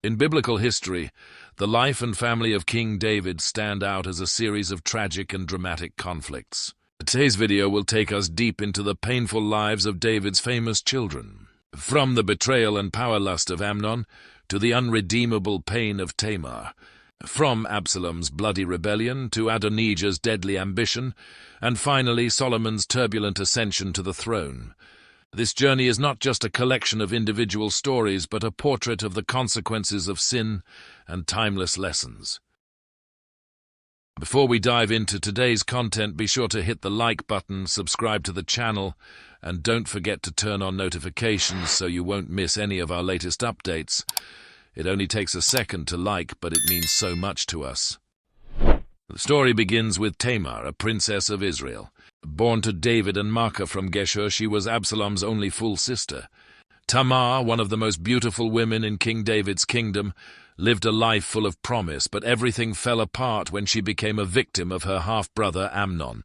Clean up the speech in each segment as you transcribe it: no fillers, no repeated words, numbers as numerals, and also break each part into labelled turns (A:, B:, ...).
A: In biblical history, the life and family of King David stand out as a series of tragic and dramatic conflicts. Today's video will take us deep into the painful lives of David's famous children. From the betrayal and power lust of Amnon to the unredeemable pain of Tamar. From Absalom's bloody rebellion to Adonijah's deadly ambition, and finally Solomon's turbulent ascension to the throne. This journey is not just a collection of individual stories, but a portrait of the consequences of sin and timeless lessons. Before we dive into today's content, be sure to hit the like button, subscribe to the channel, and don't forget to turn on notifications so you won't miss any of our latest updates. It only takes a second to like, but it means so much to us. The story begins with Tamar, a princess of Israel. Born to David and Maacah from Geshur, she was Absalom's only full sister. Tamar, one of the most beautiful women in King David's kingdom, lived a life full of promise, but everything fell apart when she became a victim of her half-brother Amnon.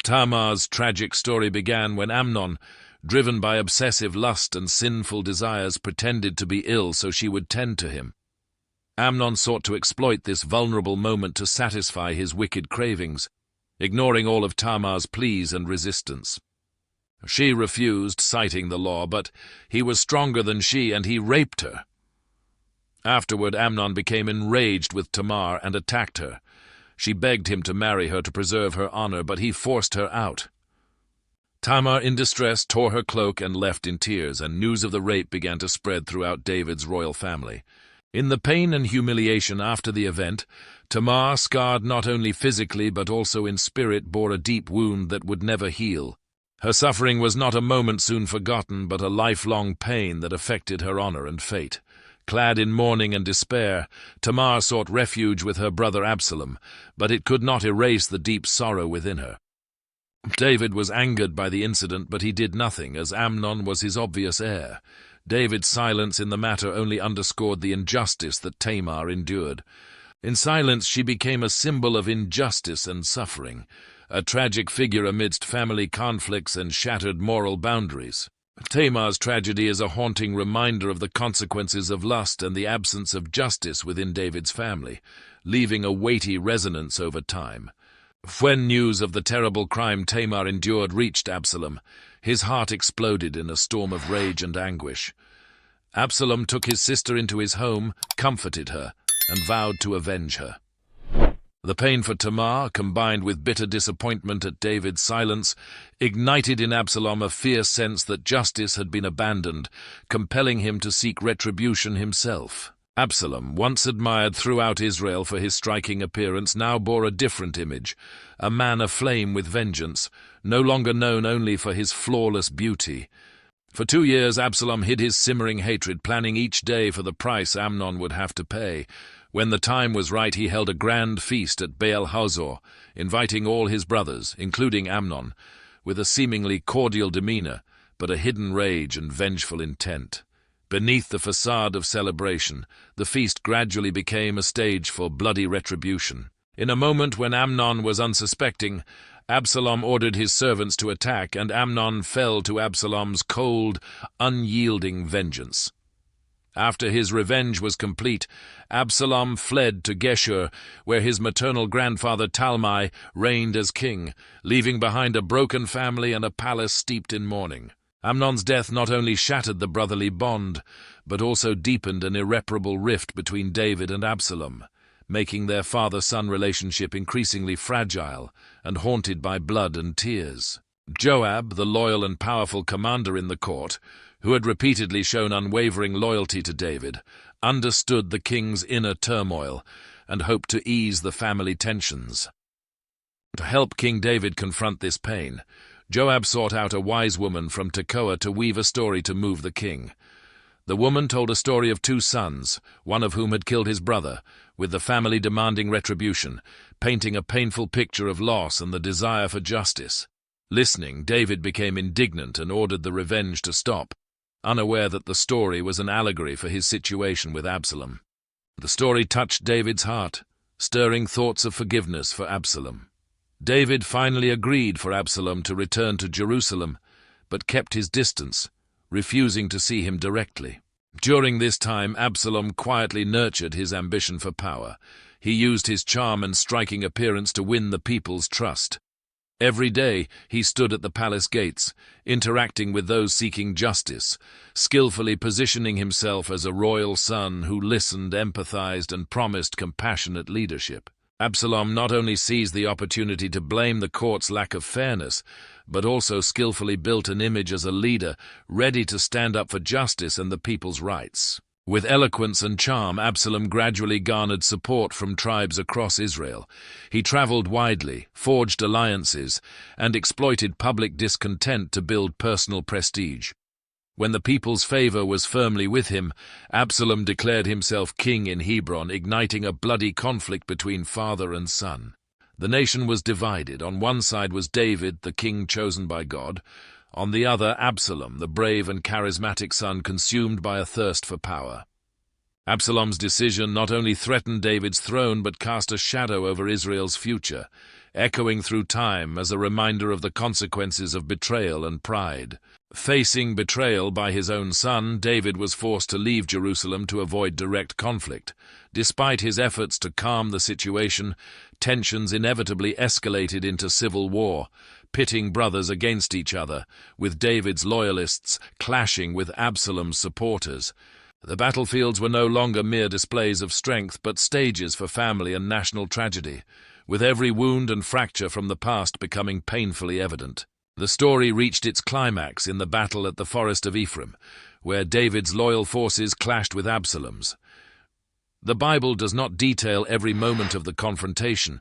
A: Tamar's tragic story began when Amnon, driven by obsessive lust and sinful desires, pretended to be ill so she would tend to him. Amnon sought to exploit this vulnerable moment to satisfy his wicked cravings, ignoring all of Tamar's pleas and resistance. She refused, citing the law, but he was stronger than she and he raped her. Afterward, Amnon became enraged with Tamar and attacked her. She begged him to marry her to preserve her honor, but he forced her out. Tamar, in distress, tore her cloak and left in tears, and news of the rape began to spread throughout David's royal family. In the pain and humiliation after the event, Tamar, scarred not only physically but also in spirit, bore a deep wound that would never heal. Her suffering was not a moment soon forgotten, but a lifelong pain that affected her honor and fate. Clad in mourning and despair, Tamar sought refuge with her brother Absalom, but it could not erase the deep sorrow within her. David was angered by the incident, but he did nothing, as Amnon was his obvious heir. David's silence in the matter only underscored the injustice that Tamar endured. In silence, she became a symbol of injustice and suffering, a tragic figure amidst family conflicts and shattered moral boundaries. Tamar's tragedy is a haunting reminder of the consequences of lust and the absence of justice within David's family, leaving a weighty resonance over time. When news of the terrible crime Tamar endured reached Absalom, his heart exploded in a storm of rage and anguish. Absalom took his sister into his home, comforted her, and vowed to avenge her. The pain for Tamar, combined with bitter disappointment at David's silence, ignited in Absalom a fierce sense that justice had been abandoned, compelling him to seek retribution himself. Absalom, once admired throughout Israel for his striking appearance, now bore a different image, a man aflame with vengeance, no longer known only for his flawless beauty. For 2 years, Absalom hid his simmering hatred, planning each day for the price Amnon would have to pay. When the time was right, he held a grand feast at Baal Hazor, inviting all his brothers, including Amnon, with a seemingly cordial demeanor, but a hidden rage and vengeful intent. Beneath the facade of celebration, the feast gradually became a stage for bloody retribution. In a moment when Amnon was unsuspecting, Absalom ordered his servants to attack, and Amnon fell to Absalom's cold, unyielding vengeance. After his revenge was complete, Absalom fled to Geshur, where his maternal grandfather Talmai reigned as king, leaving behind a broken family and a palace steeped in mourning. Amnon's death not only shattered the brotherly bond, but also deepened an irreparable rift between David and Absalom, making their father-son relationship increasingly fragile and haunted by blood and tears. Joab, the loyal and powerful commander in the court, who had repeatedly shown unwavering loyalty to David, understood the king's inner turmoil and hoped to ease the family tensions. To help King David confront this pain, Joab sought out a wise woman from Tekoa to weave a story to move the king. The woman told a story of 2 sons, one of whom had killed his brother, with the family demanding retribution, painting a painful picture of loss and the desire for justice. Listening, David became indignant and ordered the revenge to stop, unaware that the story was an allegory for his situation with Absalom. The story touched David's heart, stirring thoughts of forgiveness for Absalom. David finally agreed for Absalom to return to Jerusalem, but kept his distance, refusing to see him directly. During this time, Absalom quietly nurtured his ambition for power. He used his charm and striking appearance to win the people's trust. Every day he stood at the palace gates, interacting with those seeking justice, skillfully positioning himself as a royal son who listened, empathized, and promised compassionate leadership. Absalom not only seized the opportunity to blame the court's lack of fairness, but also skillfully built an image as a leader ready to stand up for justice and the people's rights. With eloquence and charm, Absalom gradually garnered support from tribes across Israel. He traveled widely, forged alliances, and exploited public discontent to build personal prestige. When the people's favor was firmly with him, Absalom declared himself king in Hebron, igniting a bloody conflict between father and son. The nation was divided. On one side was David, the king chosen by God. On the other, Absalom, the brave and charismatic son consumed by a thirst for power. Absalom's decision not only threatened David's throne but cast a shadow over Israel's future, echoing through time as a reminder of the consequences of betrayal and pride. Facing betrayal by his own son, David was forced to leave Jerusalem to avoid direct conflict. Despite his efforts to calm the situation, tensions inevitably escalated into civil war, pitting brothers against each other, with David's loyalists clashing with Absalom's supporters. The battlefields were no longer mere displays of strength, but stages for family and national tragedy, with every wound and fracture from the past becoming painfully evident. The story reached its climax in the battle at the Forest of Ephraim, where David's loyal forces clashed with Absalom's. The Bible does not detail every moment of the confrontation,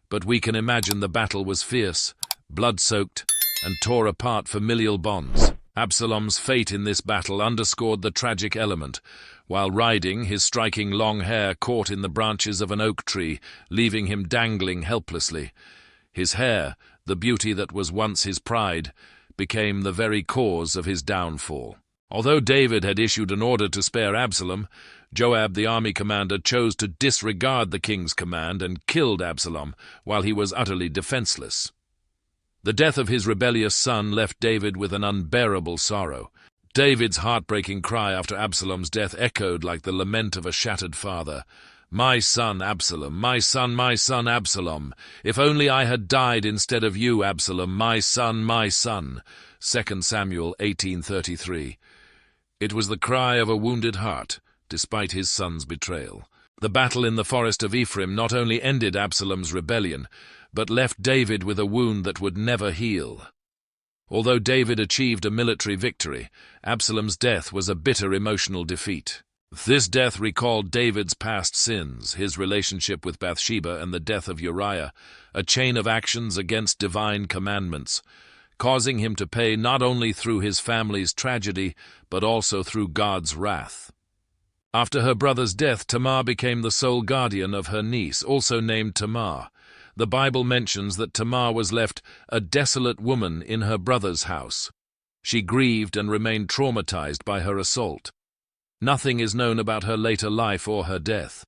A: but we can imagine the battle was fierce, blood-soaked, and tore apart familial bonds. Absalom's fate in this battle underscored the tragic element. While riding, his striking long hair caught in the branches of an oak tree, leaving him dangling helplessly. His hair, the beauty that was once his pride, became the very cause of his downfall. Although David had issued an order to spare Absalom, Joab, the army commander, chose to disregard the king's command and killed Absalom while he was utterly defenseless. The death of his rebellious son left David with an unbearable sorrow. David's heartbreaking cry after Absalom's death echoed like the lament of a shattered father. "My son Absalom, my son Absalom, if only I had died instead of you, Absalom, my son, my son." 2 Samuel 18:33. It was the cry of a wounded heart, despite his son's betrayal. The battle in the Forest of Ephraim not only ended Absalom's rebellion, but left David with a wound that would never heal. Although David achieved a military victory, Absalom's death was a bitter emotional defeat. This death recalled David's past sins, his relationship with Bathsheba and the death of Uriah, a chain of actions against divine commandments, causing him to pay not only through his family's tragedy, but also through God's wrath. After her brother's death, Tamar became the sole guardian of her niece, also named Tamar. The Bible mentions that Tamar was left a desolate woman in her brother's house. She grieved and remained traumatized by her assault. Nothing is known about her later life or her death.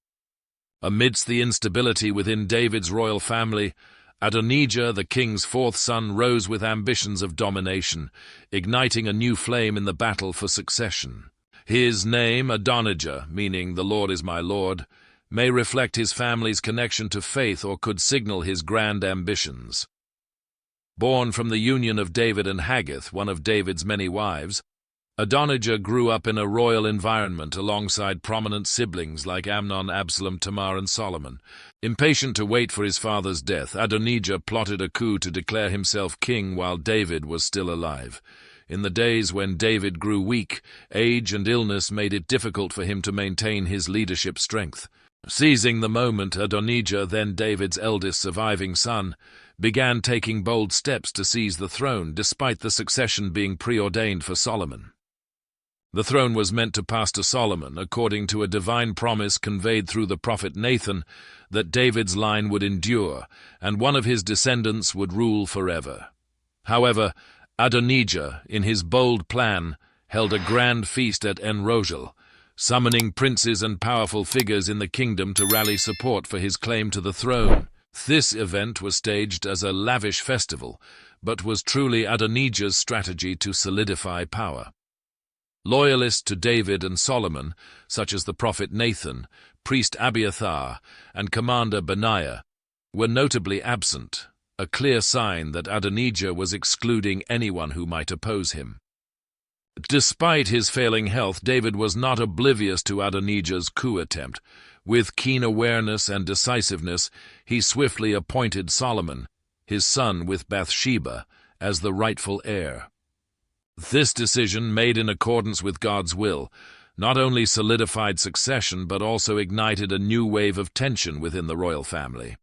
A: Amidst the instability within David's royal family, Adonijah, the king's fourth son, rose with ambitions of domination, igniting a new flame in the battle for succession. His name, Adonijah, meaning "the Lord is my Lord," may reflect his family's connection to faith or could signal his grand ambitions. Born from the union of David and Haggith, one of David's many wives, Adonijah grew up in a royal environment alongside prominent siblings like Amnon, Absalom, Tamar, and Solomon. Impatient to wait for his father's death, Adonijah plotted a coup to declare himself king while David was still alive. In the days when David grew weak, age and illness made it difficult for him to maintain his leadership strength. Seizing the moment, Adonijah, then David's eldest surviving son, began taking bold steps to seize the throne, despite the succession being preordained for Solomon. The throne was meant to pass to Solomon, according to a divine promise conveyed through the prophet Nathan, that David's line would endure, and one of his descendants would rule forever. However, Adonijah, in his bold plan, held a grand feast at En-Rogel, summoning princes and powerful figures in the kingdom to rally support for his claim to the throne. This event was staged as a lavish festival, but was truly Adonijah's strategy to solidify power. Loyalists to David and Solomon, such as the prophet Nathan, priest Abiathar, and commander Benaiah, were notably absent, a clear sign that Adonijah was excluding anyone who might oppose him. Despite his failing health, David was not oblivious to Adonijah's coup attempt. With keen awareness and decisiveness, he swiftly appointed Solomon, his son with Bathsheba, as the rightful heir. This decision, made in accordance with God's will, not only solidified succession but also ignited a new wave of tension within the royal family.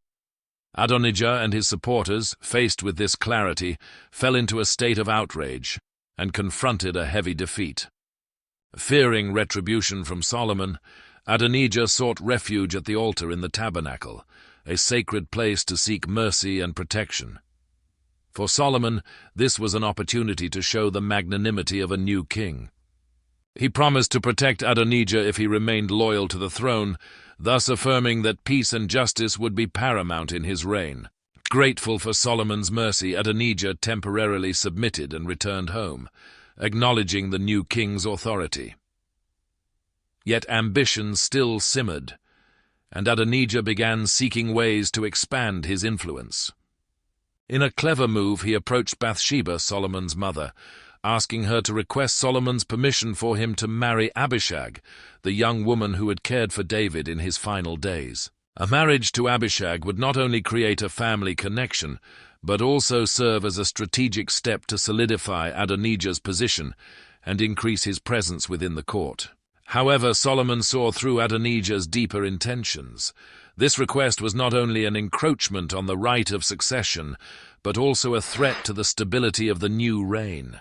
A: Adonijah and his supporters, faced with this clarity, fell into a state of outrage and confronted a heavy defeat. Fearing retribution from Solomon, Adonijah sought refuge at the altar in the tabernacle, a sacred place to seek mercy and protection. For Solomon, this was an opportunity to show the magnanimity of a new king. He promised to protect Adonijah if he remained loyal to the throne, thus affirming that peace and justice would be paramount in his reign. Grateful for Solomon's mercy, Adonijah temporarily submitted and returned home, acknowledging the new king's authority. Yet ambition still simmered, and Adonijah began seeking ways to expand his influence. In a clever move, he approached Bathsheba, Solomon's mother, asking her to request Solomon's permission for him to marry Abishag, the young woman who had cared for David in his final days. A marriage to Abishag would not only create a family connection, but also serve as a strategic step to solidify Adonijah's position and increase his presence within the court. However, Solomon saw through Adonijah's deeper intentions. This request was not only an encroachment on the right of succession, but also a threat to the stability of the new reign.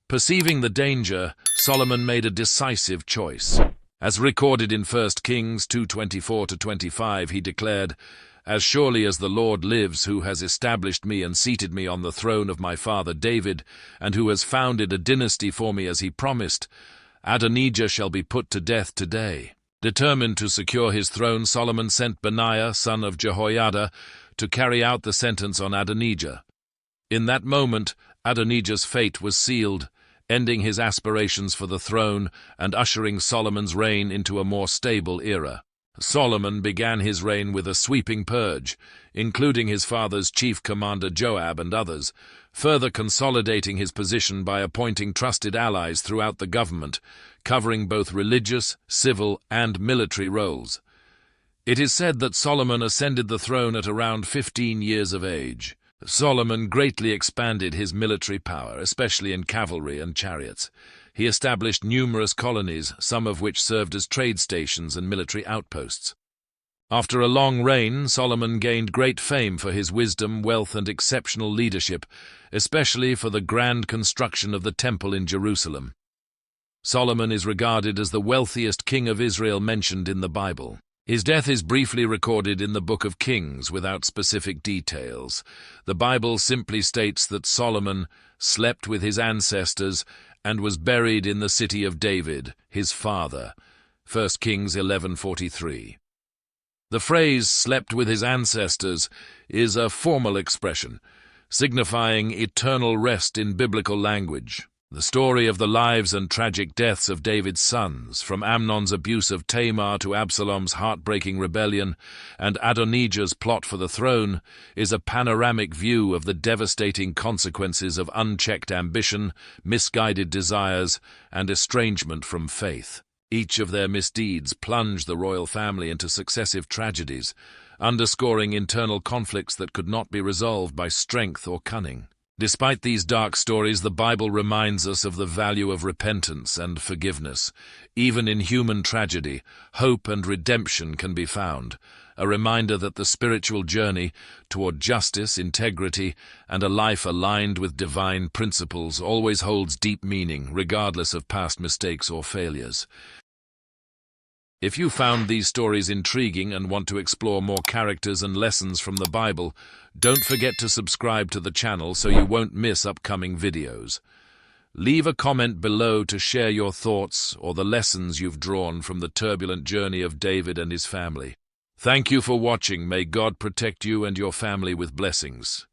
A: Perceiving the danger, Solomon made a decisive choice. As recorded in 1 Kings 2:24-25, he declared, "As surely as the Lord lives, who has established me and seated me on the throne of my father David, and who has founded a dynasty for me as he promised, Adonijah shall be put to death today." Determined to secure his throne, Solomon sent Benaiah, son of Jehoiada, to carry out the sentence on Adonijah. In that moment, Adonijah's fate was sealed, ending his aspirations for the throne and ushering Solomon's reign into a more stable era. Solomon began his reign with a sweeping purge, including his father's chief commander Joab and others, further consolidating his position by appointing trusted allies throughout the government, covering both religious, civil, and military roles. It is said that Solomon ascended the throne at around 15 years of age. Solomon greatly expanded his military power, especially in cavalry and chariots. He established numerous colonies, some of which served as trade stations and military outposts. After a long reign, Solomon gained great fame for his wisdom, wealth, and exceptional leadership, especially for the grand construction of the Temple in Jerusalem. Solomon is regarded as the wealthiest king of Israel mentioned in the Bible. His death is briefly recorded in the Book of Kings without specific details. The Bible simply states that Solomon slept with his ancestors and was buried in the city of David, his father. 1 Kings 11:43. The phrase "slept with his ancestors" is a formal expression, signifying eternal rest in biblical language. The story of the lives and tragic deaths of David's sons, from Amnon's abuse of Tamar to Absalom's heartbreaking rebellion and Adonijah's plot for the throne, is a panoramic view of the devastating consequences of unchecked ambition, misguided desires, and estrangement from faith. Each of their misdeeds plunged the royal family into successive tragedies, underscoring internal conflicts that could not be resolved by strength or cunning. Despite these dark stories, the Bible reminds us of the value of repentance and forgiveness. Even in human tragedy, hope and redemption can be found, a reminder that the spiritual journey toward justice, integrity, and a life aligned with divine principles always holds deep meaning, regardless of past mistakes or failures. If you found these stories intriguing and want to explore more characters and lessons from the Bible, don't forget to subscribe to the channel so you won't miss upcoming videos. Leave a comment below to share your thoughts or the lessons you've drawn from the turbulent journey of David and his family. Thank you for watching. May God protect you and your family with blessings.